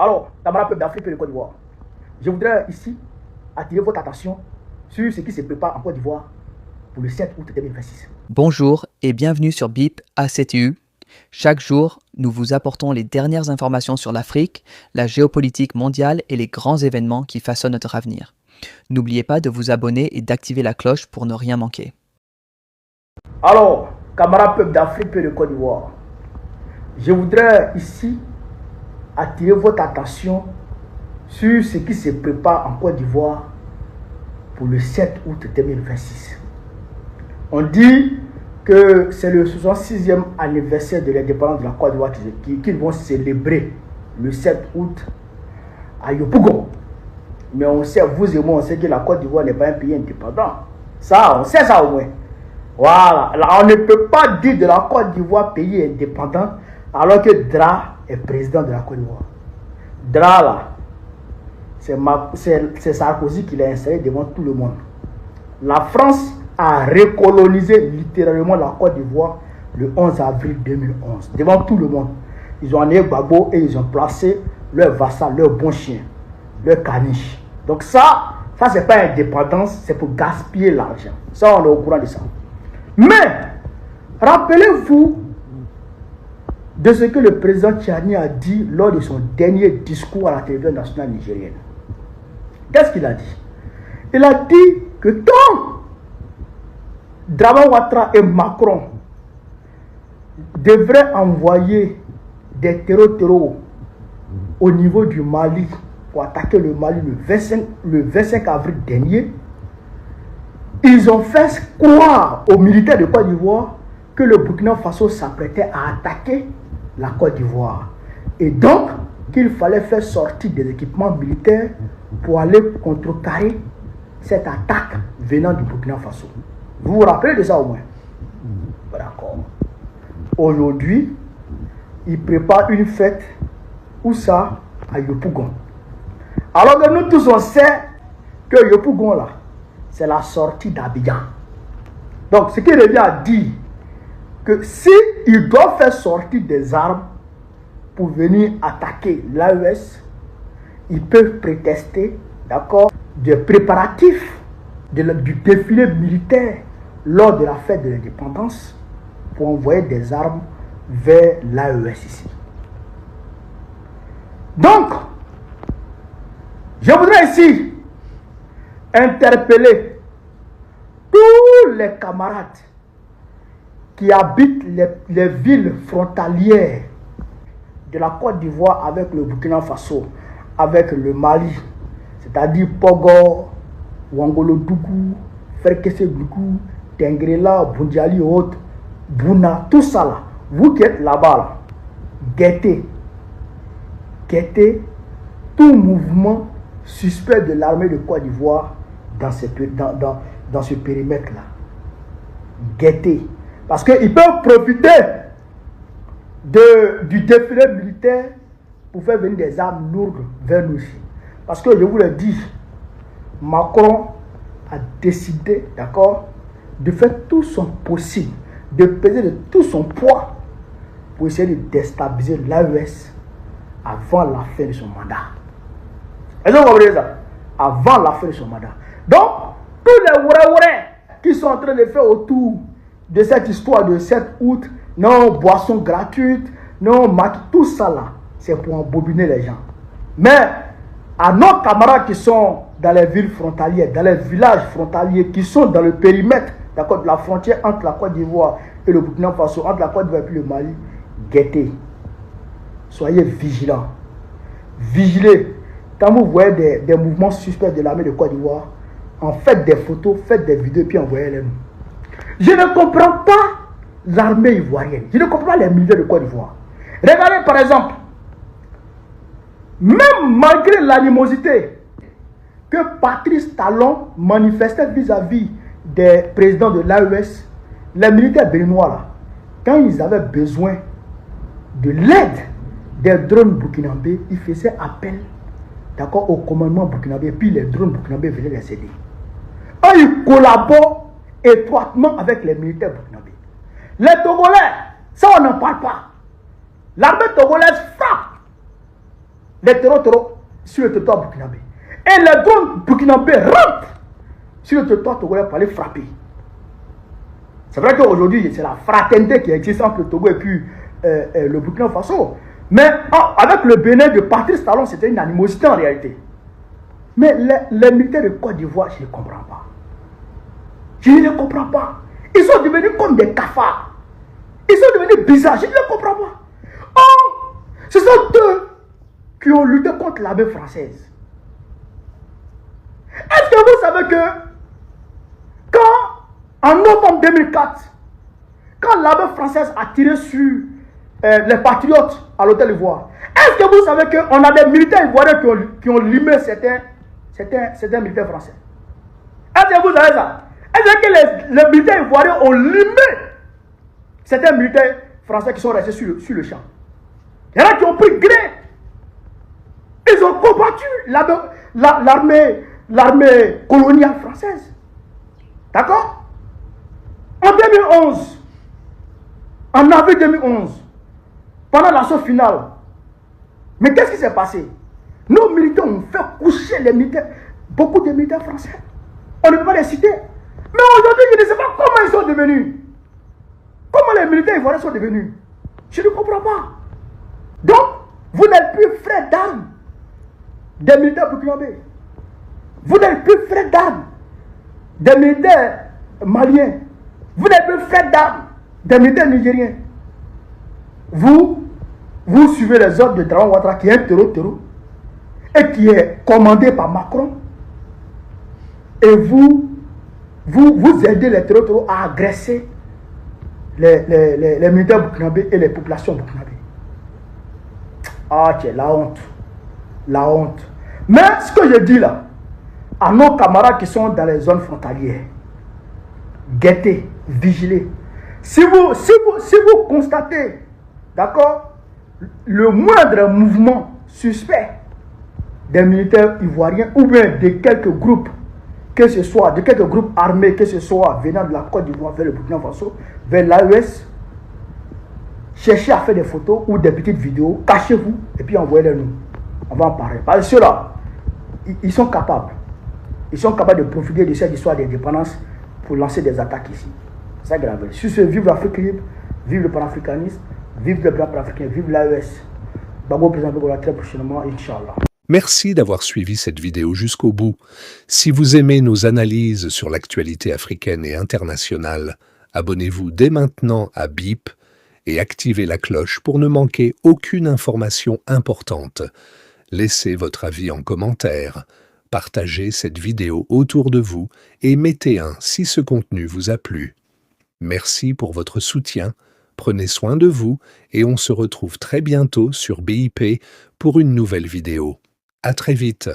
Alors, camarades peuple d'Afrique et de Côte d'Ivoire, je voudrais ici attirer votre attention sur ce qui se prépare en Côte d'Ivoire pour le 7 août 2026. Bonjour et bienvenue sur BIP ACTU. Chaque jour, nous vous apportons les dernières informations sur l'Afrique, la géopolitique mondiale et les grands événements qui façonnent notre avenir. N'oubliez pas de vous abonner et d'activer la cloche pour ne rien manquer. Alors, camarades peuple d'Afrique et de Côte d'Ivoire, je voudrais ici attirer votre attention sur ce qui se prépare en Côte d'Ivoire pour le 7 août 2026. On dit que c'est le 66e anniversaire de l'indépendance de la Côte d'Ivoire qu'ils vont célébrer le 7 août à Yopougon. Mais on sait, vous et moi, on sait que la Côte d'Ivoire n'est pas un pays indépendant. Ça, on sait ça au moins. Voilà. Alors, on ne peut pas dire de la Côte d'Ivoire pays indépendant alors que Dra est président de la Côte d'Ivoire. Dra, là, c'est Sarkozy qui l'a installé devant tout le monde. La France a recolonisé littéralement la Côte d'Ivoire le 11 avril 2011, devant tout le monde. Ils ont amené Gbagbo et ils ont placé leur vassal, leur bon chien, leur caniche. Donc ça c'est pas indépendance, c'est pour gaspiller l'argent. Ça, on est au courant de ça. Mais, rappelez-vous de ce que le président Tchani a dit lors de son dernier discours à la télévision nationale nigérienne. Qu'est-ce qu'il a dit? Il a dit que tant Dramane Ouattara et Macron devraient envoyer des terreaux au niveau du Mali pour attaquer le Mali le 25 avril dernier, ils ont fait croire aux militaires de Côte d'Ivoire que le Burkina Faso s'apprêtait à attaquer la Côte d'Ivoire. Et donc, qu'il fallait faire sortir des équipements militaires pour aller contrecarrer cette attaque venant du Burkina Faso. Vous vous rappelez de ça au moins? D'accord. Aujourd'hui, ils préparent une fête. Où ça? À Yopougon. Alors que nous tous on sait que Yopougon là, c'est la sortie d'Abidjan. Donc ce qui revient à dire que si ils doivent faire sortir des armes pour venir attaquer l'AES, ils peuvent prétester, d'accord, des préparatifs du défilé militaire lors de la fête de l'indépendance pour envoyer des armes vers l'AES ici. Donc, je voudrais ici interpeller tous les camarades qui habitent les villes frontalières de la Côte d'Ivoire avec le Burkina Faso, avec le Mali, c'est-à-dire Pogor, Ouangolodougou, Ferkessédougou, Tengrela, Boundiali et autres, Bouna, tout ça là, vous qui êtes là-bas, là, guettez tout mouvement suspect de l'armée de Côte d'Ivoire dans ce périmètre-là. Guettez. Parce qu'ils peuvent profiter du défilé militaire pour faire venir des armes lourdes vers nous ici. Parce que je vous le dis, Macron a décidé, d'accord, de faire tout son possible, de peser de tout son poids pour essayer de déstabiliser l'AES avant la fin de son mandat. Est-ce que vous comprenez ça? Avant la fin de son mandat. Donc, tous les ourais qui sont en train de faire autour de cette histoire de 7 août, non, boissons gratuites, non, tout ça là, c'est pour embobiner les gens. Mais, à nos camarades qui sont dans les villes frontalières, dans les villages frontaliers, qui sont dans le périmètre, d'accord, de la frontière entre la Côte d'Ivoire et le Burkina Faso, entre la Côte d'Ivoire et le Mali, guettez. Soyez vigilants. Vigilez. Quand vous voyez des mouvements suspects de l'armée de Côte d'Ivoire, en faites des photos, faites des vidéos, puis envoyez-les nous. Je ne comprends pas l'armée ivoirienne. Je ne comprends pas les militaires de Côte d'Ivoire. Regardez par exemple, même malgré l'animosité que Patrice Talon manifestait vis-à-vis des présidents de l'AES, les militaires béninois là, quand ils avaient besoin de l'aide des drones burkinabés, ils faisaient appel, d'accord, au commandement burkinabé, puis les drones burkinabés venaient les aider. Eux, ils collaborent étroitement avec les militaires burkinabés. Les Togolais, ça on n'en parle pas. L'armée togolaise frappe les terreaux sur le territoire burkinabé. Et les drones burkinabés rentrent sur le territoire togolais pour aller frapper. C'est vrai qu'aujourd'hui, c'est la fraternité qui existe entre le Togo et puis le Burkina Faso. Mais avec le Bénin de Patrice Talon, c'était une animosité en réalité. Mais les militaires de Côte d'Ivoire, je ne comprends pas. Je ne les comprends pas. Ils sont devenus comme des cafards. Ils sont devenus bizarres. Je ne les comprends pas. Oh, ce sont eux qui ont lutté contre l'armée française. Est-ce que vous savez que quand, en novembre 2004, quand l'armée française a tiré sur les patriotes à l'hôtel Ivoire, est-ce que vous savez qu'on a des militaires ivoiriens qui ont limé certains militaires français? Est-ce que vous savez ça? Est-ce que les militaires ivoiriens ont limé certains militaires français qui sont restés sur le champ? Il y en a qui ont pris gré. Ils ont combattu l'armée coloniale française. D'accord? En 2011, en avril 2011, pendant l'assaut final, mais qu'est-ce qui s'est passé? Nos militaires ont fait coucher les militaires, beaucoup de militaires français. On ne peut pas les citer. Mais aujourd'hui, je ne sais pas comment ils sont devenus. Comment les militaires ivoiriens sont devenus. Je ne comprends pas. Donc, vous n'êtes plus frères d'armes des militaires burkinabés. Vous n'êtes plus frères d'armes des militaires maliens. Vous n'êtes plus frères d'armes des militaires nigériens. Vous suivez les ordres de Draman Ouattara qui est un terreau et qui est commandé par Macron. Et vous aidez les terreaux à agresser les militaires burkinabés et les populations burkinabées. Ah, c'est la honte. La honte. Mais ce que je dis là, à nos camarades qui sont dans les zones frontalières, guettez, vigilez. Si vous constatez, d'accord, le moindre mouvement suspect des militaires ivoiriens ou bien de quelques groupes, que ce soit de quelques groupes armés, que ce soit venant de la Côte d'Ivoire vers le Burkina Faso, vers l'AES, cherchez à faire des photos ou des petites vidéos, cachez-vous et puis envoyez-les nous. On va en parler. Parce que ceux-là, ils sont capables. Ils sont capables de profiter de cette histoire d'indépendance pour lancer des attaques ici. C'est grave. Sur ce, vive l'Afrique libre, vive le panafricanisme, vive le blanc panafricain, vive l'AES. Babo président Begola très prochainement, Inch'Allah. Merci d'avoir suivi cette vidéo jusqu'au bout. Si vous aimez nos analyses sur l'actualité africaine et internationale, abonnez-vous dès maintenant à BIP et activez la cloche pour ne manquer aucune information importante. Laissez votre avis en commentaire, partagez cette vidéo autour de vous et mettez un si ce contenu vous a plu. Merci pour votre soutien, prenez soin de vous et on se retrouve très bientôt sur BIP pour une nouvelle vidéo. À très vite.